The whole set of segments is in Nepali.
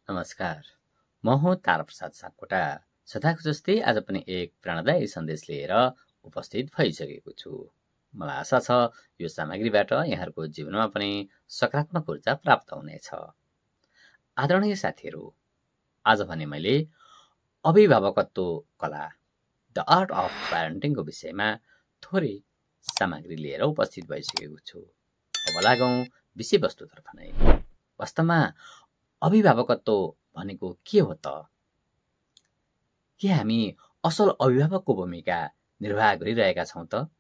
नमस्कार, म हुँ ताराप्रसाद सापकोटा। सदाको जस्तै आज पनि एक प्रेरणादायी सन्देश लिएर उपस्थित भइसकेको छु। मलाई आशा छ यो सामग्रीबाट यहाँहरूको जीवनमा पनि सकारात्मक ऊर्जा प्राप्त हुनेछ। आदरणीय साथीहरू, आज भने मैले अभिभावकत्व कला द आर्ट अफ प्यारेन्टिङको विषयमा थोरै सामग्री लिएर उपस्थित भइसकेको छु। अब लागौँ विषयवस्तुतर्फ नै। वास्तवमा अभिभावकत्व भनेको के हो त? के हामी असल अभिभावकको भूमिका निर्वाह गरिरहेका छौँ त?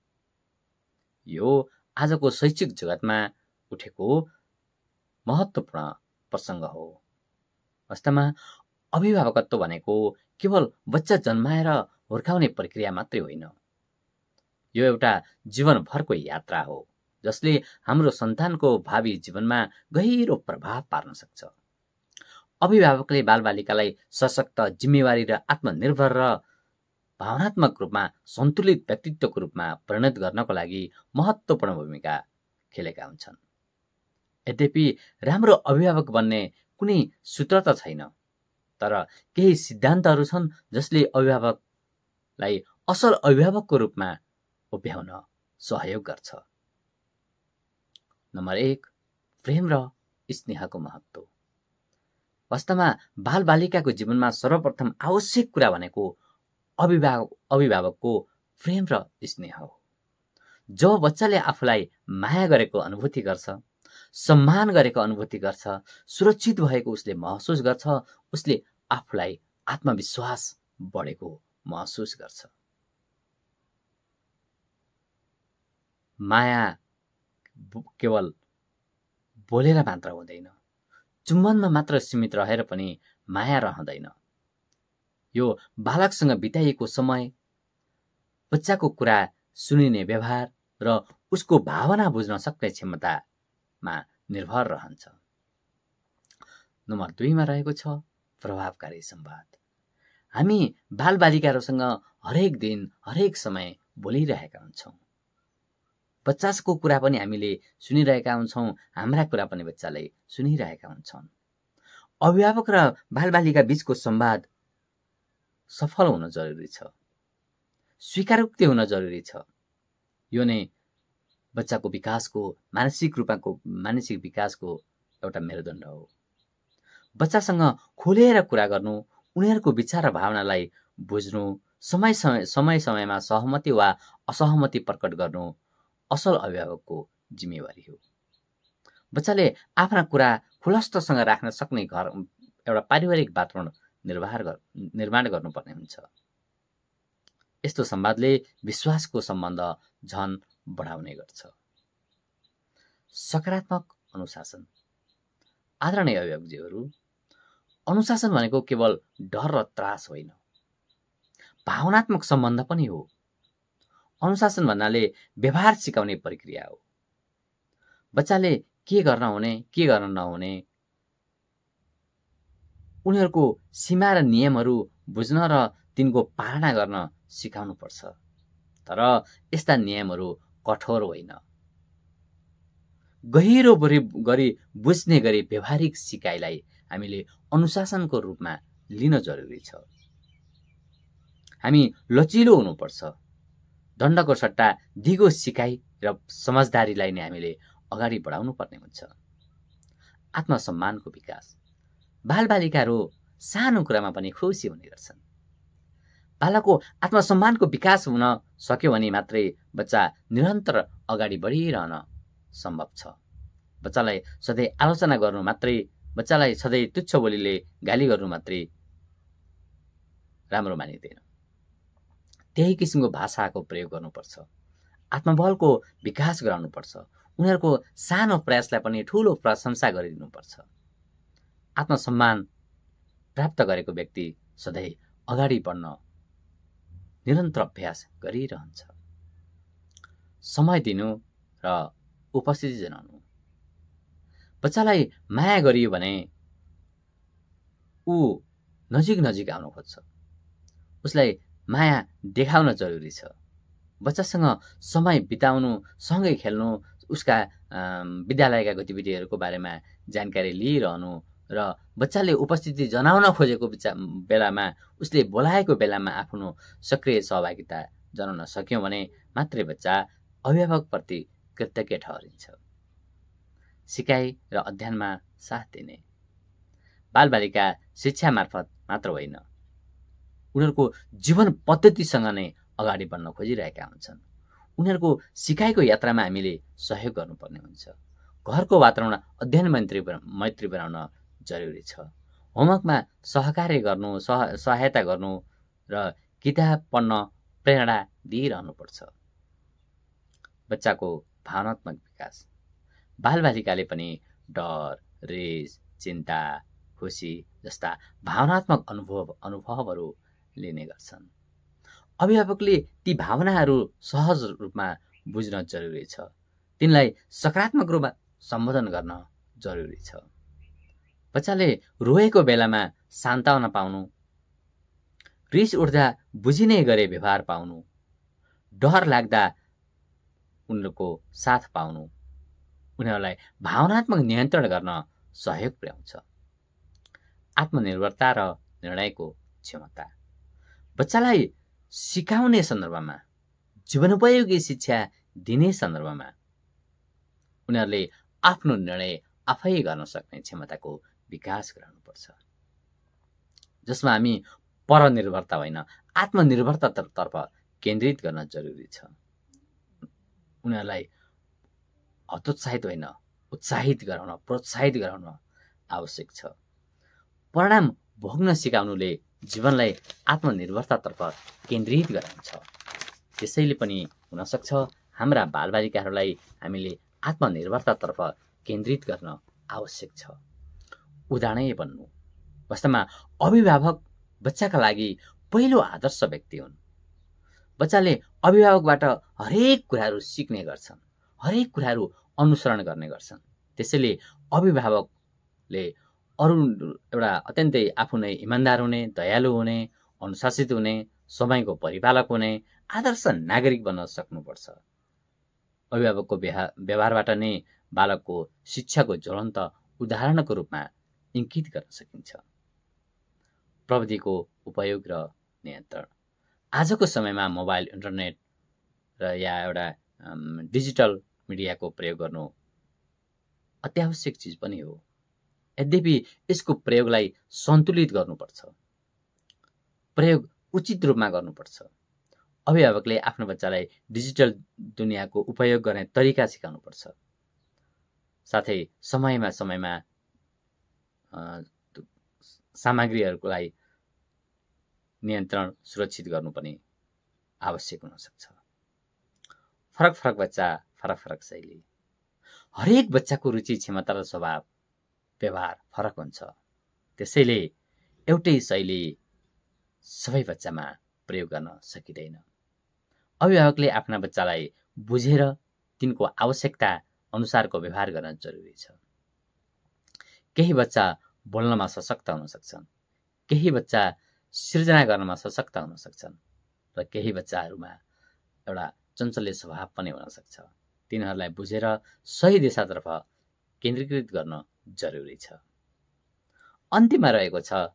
यो आजको शैक्षिक जगतमा उठेको महत्त्वपूर्ण प्रसङ्ग हो। वास्तवमा अभिभावकत्व भनेको केवल बच्चा जन्माएर हुर्काउने प्रक्रिया मात्रै होइन। यो एउटा जीवनभरको यात्रा हो जसले हाम्रो सन्तानको भावी जीवनमा गहिरो प्रभाव पार्न सक्छ। अभिभावकले बालबालिकालाई सशक्त, जिम्मेवारी र आत्मनिर्भर र भावनात्मक रूपमा सन्तुलित व्यक्तित्वको रूपमा परिणत गर्नको लागि महत्त्वपूर्ण भूमिका खेलेका हुन्छन्। यद्यपि राम्रो अभिभावक बन्ने कुनै सूत्र त छैन, तर केही सिद्धान्तहरू छन् जसले अभिभावकलाई असल अभिभावकको रूपमा उभ्याउन सहयोग गर्छ। नम्बर 1, प्रेम र स्नेहको महत्त्व। वास्तवमा बालबालिकाको जीवनमा सर्वप्रथम आवश्यक कुरा भनेको अभिभावकको प्रेम र स्नेह हो। जब बच्चाले आफूलाई माया गरेको अनुभूति गर्छ, सम्मान गरेको अनुभूति गर्छ, सुरक्षित भएको उसले महसुस गर्छ, उसले आफूलाई आत्मविश्वास बढेको महसुस गर्छ। माया केवल बोलेर मात्र हुँदैन, चुम्बनमा मात्र सीमित रहेर पनि माया रहँदैन। यो बालकसँग बिताइएको समय, बच्चाको कुरा सुनिने व्यवहार र उसको भावना बुझ्न सक्ने क्षमतामा निर्भर रहन्छ। नम्बर 2 मा रहेको छ प्रभावकारी संवाद। हामी बालबालिकाहरूसँग हरेक दिन, हरेक समय बोलिरहेका हुन्छौँ। बच्चाको कुरा पनि हामीले सुनिरहेका हुन्छौँ, हाम्रा कुरा पनि बच्चाले सुनिरहेका हुन्छन्। अभिभावक र बालबालिका बीचको संवाद सफल हुन जरुरी छ, स्वीकारोक्ति हुन जरुरी छ। यो नै बच्चाको विकासको, मानसिक विकासको एउटा मेरुदण्ड हो। बच्चासँग खोलेर कुरा गर्नु, उनीहरूको विचार र भावनालाई बुझ्नु, समयमा सहमति वा असहमति प्रकट गर्नु असल अभिभावकको जिम्मेवारी हो। बच्चाले आफ्ना कुरा खुलस्तसँग राख्न सक्ने घर एउटा पारिवारिक वातावरण निर्माण गर्नुपर्ने हुन्छ। यस्तो संवादले विश्वासको सम्बन्ध झन बढाउने गर्छ। सकारात्मक अनुशासन। आदरणीय अभिभावकजीहरू, अनुशासन भनेको केवल डर र त्रास होइन, भावनात्मक सम्बन्ध पनि हो। अनुशासन भन्नाले व्यवहार सिकाउने प्रक्रिया हो। बच्चाले के गर्न हुने, के गर्न नहुने, उनीहरूको सीमा र नियमहरू बुझ्न र तिनको पालना गर्न सिकाउनु पर्छ। तर यस्ता नियमहरू कठोर होइन, गहिरो गरी बुझ्ने गरी व्यवहारिक सिकाइलाई हामीले अनुशासनको रूपमा लिन जरुरी छ। हामी लचिलो हुनुपर्छ। दण्डको सट्टा दिगो सिकाइ र समझदारीलाई नै हामीले अगाडि बढाउनु पर्ने हुन्छ। आत्मसम्मानको विकास। बालबालिकाहरू सानो कुरामा पनि खुसी हुने गर्छन्। बालकको आत्मसम्मानको विकास हुन सक्यो भने मात्रै बच्चा निरन्तर अगाडि बढिरहन सम्भव छ। बच्चालाई सधैँ आलोचना गर्नु मात्रै, बच्चालाई सधैँ तुच्छ बोलीले गाली गर्नु मात्रै राम्रो मानिँदैन। त्यही किसिमको भाषाको प्रयोग गर्नुपर्छ। आत्मबलको विकास गराउनुपर्छ। उनीहरूको सानो प्रयासलाई पनि ठूलो प्रशंसा गरिदिनुपर्छ। आत्मसम्मान प्राप्त गरेको व्यक्ति सधैँ अगाडि बढ्न निरन्तर अभ्यास गरिरहन्छ। समय दिनु र उपस्थिति जनाउनु। बच्चालाई माया गरियो भने ऊ नजिक आउन खोज्छ। उसलाई माया देखाउन जरुरी छ। बच्चासँग समय बिताउनु, सँगै खेल्नु, उसका विद्यालयका गतिविधिहरूको बारेमा जानकारी लिइरहनु र बच्चाले उपस्थिति जनाउन खोजेको बेलामा उसले बोलाएको बेलामा आफ्नो सक्रिय सहभागिता जनाउन सक्यौँ भने मात्रै बच्चा अभिभावकप्रति कृतज्ञ ठहरिन्छ। सिकाइ र अध्ययनमा साथ दिने। बालबालिका शिक्षा मार्फत मात्र होइन, उनीहरूको जीवन पद्धतिसँग नै अगाडि बढ्न खोजिरहेका हुन्छन्। उनीहरूको सिकाइको यात्रामा हामीले सहयोग गर्नुपर्ने हुन्छ। घरको वातावरण अध्ययन मैत्री बनाउन जरुरी छ। होमवर्कमा सहकार्य गर्नु, सहायता गर्नु र किताब पढ्न प्रेरणा दिइरहनुपर्छ। बच्चाको भावनात्मक विकास। बालबालिकाले पनि डर, रिस, चिन्ता, खुसी जस्ता भावनात्मक अनुभवहरू लिने गर्छन्। अभिभावकले ती भावनाहरू सहज रूपमा बुझ्न जरुरी छ। तिनलाई सकारात्मक रूपमा सम्बोधन गर्न जरुरी छ। बच्चाले रोएको बेलामा सान्त्वना पाउनु, रिस उठ्दा बुझिने गरे व्यवहार पाउनु, डर लाग्दा उनीहरूको साथ पाउनु उनीहरूलाई भावनात्मक नियन्त्रण गर्न सहयोग पुर्याउँछ। आत्मनिर्भरता र निर्णयको क्षमता। बच्चालाई सिकाउने सन्दर्भमा, जीवनोपयोगी शिक्षा दिने सन्दर्भमा उनीहरूले आफ्नो निर्णय आफै गर्न सक्ने क्षमताको विकास गराउनुपर्छ, जसमा हामी परनिर्भरता होइन आत्मनिर्भरतातर्फ केन्द्रित गर्न जरुरी छ। उनीहरूलाई हतोत्साहित होइन उत्साहित गराउन, प्रोत्साहित गराउन आवश्यक छ। परिणाम भोग्न सिकाउनुले जीवनलाई आत्मनिर्भरतातर्फ केन्द्रित गराउँछ। त्यसैले पनि हुनसक्छ हाम्रा बालबालिकाहरूलाई हामीले आत्मनिर्भरतातर्फ केन्द्रित गर्न आवश्यक छ। उदाहरणीय बन्नु। वास्तवमा अभिभावक बच्चाका लागि पहिलो आदर्श व्यक्ति हुन्। बच्चाले अभिभावकबाट हरेक कुराहरू सिक्ने गर्छन्, हरेक कुराहरू अनुसरण गर्ने गर्छन्। त्यसैले अभिभावकले अरू एउटा अत्यन्तै आफू नै इमान्दार हुने, दयालु हुने, अनुशासित हुने, समयको परिपालक हुने, आदर्श नागरिक बन्न सक्नुपर्छ। अभिभावकको व्यवहारबाट नै बालकको शिक्षाको ज्वलन्त उदाहरणको रूपमा इङ्कित गर्न सकिन्छ। प्रविधिको उपयोग र नियन्त्रण। आजको समयमा मोबाइल, इन्टरनेट र या एउटा डिजिटल मिडियाको प्रयोग गर्नु अत्यावश्यक चिज पनि हो। यद्यपि यसको प्रयोगलाई सन्तुलित गर्नुपर्छ, प्रयोग उचित रूपमा गर्नुपर्छ। अभिभावकले आफ्नो बच्चालाई डिजिटल दुनियाँको उपयोग गर्ने तरिका सिकाउनुपर्छ। साथै समयमा सामग्रीहरूलाई नियन्त्रण सुरक्षित गर्नु पनि आवश्यक हुन सक्छ। फरक फरक बच्चा, फरक फरक शैली। हरेक बच्चाको रुचि, क्षमता र स्वभाव, व्यवहार फरक हुन्छ। त्यसैले एउटै शैली सबै बच्चामा प्रयोग गर्न सकिँदैन। अभिभावकले आफ्ना बच्चालाई बुझेर तिनको आवश्यकता अनुसारको व्यवहार गर्न जरुरी छ। केही बच्चा बोल्नमा सशक्त हुन सक्छन्, केही बच्चा सृजना गर्नमा सशक्त हुन सक्छन् र केही बच्चाहरूमा एउटा चञ्चल्य स्वभाव पनि हुन सक्छ। तिनीहरूलाई बुझेर सही दिशातर्फ केन्द्रीकृत गर्न जरुरी छ। अन्त्यमा रहेको छ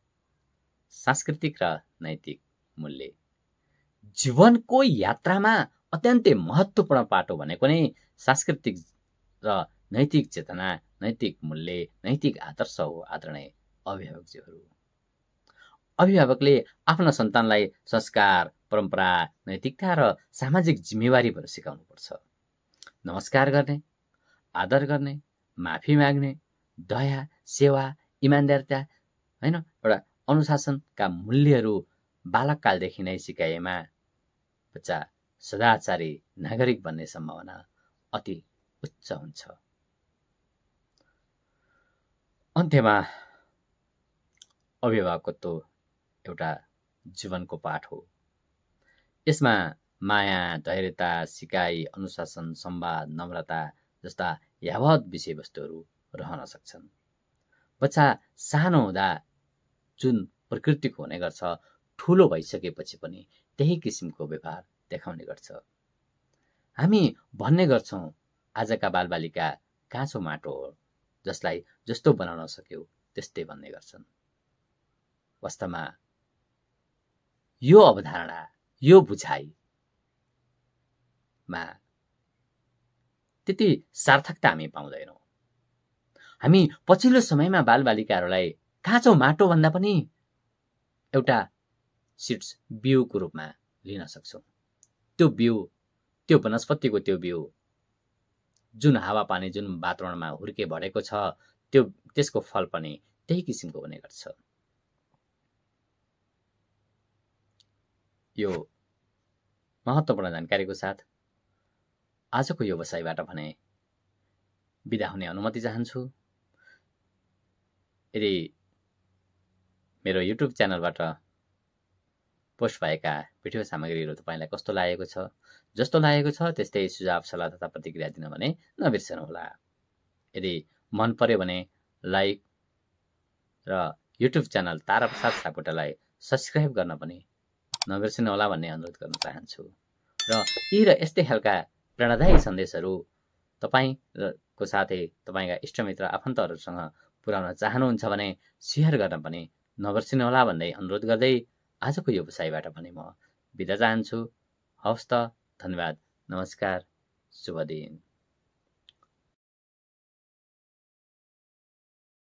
सांस्कृतिक र नैतिक मूल्य। जीवनको यात्रामा अत्यन्तै महत्त्वपूर्ण पाटो भनेको नै सांस्कृतिक र नैतिक चेतना, नैतिक मूल्य, नैतिक आदर्श हो। आदरणीय अभिभावकज्यूहरू, अभिभावकले आफ्ना सन्तानलाई संस्कार, परम्परा, नैतिकता र सामाजिक जिम्मेवारीहरू सिकाउनुपर्छ। नमस्कार गर्ने, आदर गर्ने, माफी माग्ने, दया, सेवा, इमान्दारिता होइन एउटा अनुशासनका मूल्यहरू बालककालदेखि नै सिकाएमा बच्चा सदाचारी नागरिक बन्ने सम्भावना अति उच्च हुन्छ। अन्त्यमा अभिभावकत्व एउटा जीवनको पाठ हो। यसमा माया, धैर्यता, सिकाइ, अनुशासन, संवाद, नम्रता जस्ता यावत विषयवस्तुहरू रहन सक्छन्। बच्चा सानो हुँदा जुन प्रकृतिको हुने गर्छ, ठुलो भइसकेपछि पनि त्यही किसिमको व्यवहार देखाउने गर्छ। हामी भन्ने गर्छौँ आजका बालबालिका काँचो माटो हो, जसलाई जस्तो बनाउन सक्यौ त्यस्तै भन्ने गर्छन्। वास्तवमा यो अवधारणा, यो बुझाइमा त्यति सार्थकता हामी पाउँदैनौँ। हामी पछिल्लो समयमा बालबालिकाहरूलाई काँचो माटो भन्दा पनि एउटा सिड्स बिउको रूपमा लिन सक्छौँ। त्यो बिउ, त्यो वनस्पतिको त्यो बिउ जुन हावापानी, जुन वातावरणमा हुर्के बढेको छ, त्यसको फल पनि त्यही किसिमको हुने गर्छ। यो महत्त्वपूर्ण जानकारीको साथ आजको यो बसाइबाट भने बिदा हुने अनुमति चाहन्छु। यदि मेरो युट्युब च्यानलबाट पोस्ट भएका भिडियो सामग्रीहरू तपाईँलाई कस्तो लागेको छ, जस्तो लागेको छ त्यस्तै सुझाव सल्लाह तथा प्रतिक्रिया दिन भने नबिर्सनुहोला। यदि मन पर्यो भने लाइक र युट्युब च्यानल ताराप्रसाद सापकोटालाई सब्सक्राइब गर्न पनि नबिर्सनुहोला भन्ने अनुरोध गर्न चाहन्छु। र यी र यस्तै खालका प्रेरणादायी सन्देशहरू तपाईँको साथै तपाईँका इष्टमित्र आफन्तहरूसँग पुर्याउन चाहनुहुन्छ भने सेयर गर्न पनि नबिर्सनुहोला भन्दै अनुरोध गर्दै आजको यो बसाइबाट पनि म बिदा चाहन्छु। हवस् त, धन्यवाद, नमस्कार, शुभ दिन।